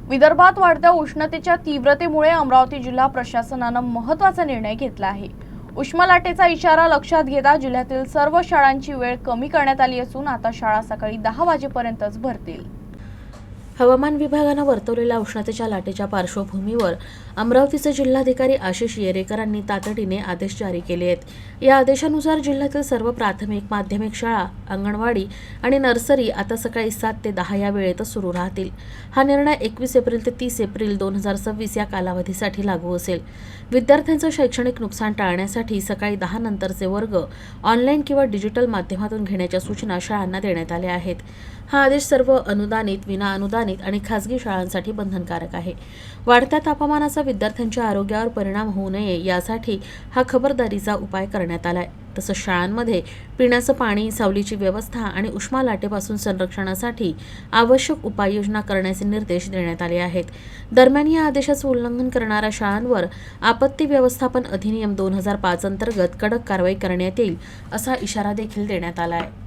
विदर्भात वाढत्या उष्णतेच्या तीव्रतेमुळे अमरावती जिल्हा प्रशासनानं महत्त्वाचा निर्णय घेतला आहे। उष्ण लाटेचा इशारा लक्षात घेता जिल्ह्यातील सर्व शाळांची वेळ कमी करण्यात आली असून आता शाळा सकाळी 10 वाजेपर्यंतच भरतील। हवामान विभागानं वर्तवलेल्या उष्णतेच्या लाटेच्या पार्श्वभूमीवर अमरावतीचे जिल्हाधिकारी आशिष येरेकरांनी तातडीने आदेश जारी केले आहेत। या आदेशानुसार जिल्ह्यातील सर्व प्राथमिक, माध्यमिक शाळा, अंगणवाडी आणि नर्सरी आता सकाळी 7 ते 10 या वेळेतच सुरू राहतील। हा निर्णय 21 एप्रिल ते 30 एप्रिल 2026 या कालावधीसाठी लागू असेल। विद्यार्थ्यांचं शैक्षणिक नुकसान टाळण्यासाठी सकाळी 10 नंतरचे वर्ग ऑनलाईन किंवा डिजिटल माध्यमातून घेण्याच्या सूचना शाळांना देण्यात आल्या आहेत। हा आदेश सर्व अनुदानित, विना अनुदानित आणि खासगी शाळांसाठी बंधनकारक आहे। वाढत्या तापमानाचा विद्यार्थ्यांच्या आरोग्यावर परिणाम होऊ नये यासाठी हा खबरदारीचा उपाय करण्यात आलाय। तसंच शाळांमध्ये पिण्याचं पाणी, सावलीची व्यवस्था आणि उष्ण लाटेपासून संरक्षणासाठी आवश्यक उपाययोजना करण्याचे निर्देश देण्यात आले आहेत। दरम्यान या आदेशाचं उल्लंघन करणाऱ्या शाळांवर आपत्ती व्यवस्थापन अधिनियम 2005 अंतर्गत कडक कारवाई करण्यात येईल असा इशारा देखील देण्यात आला आहे।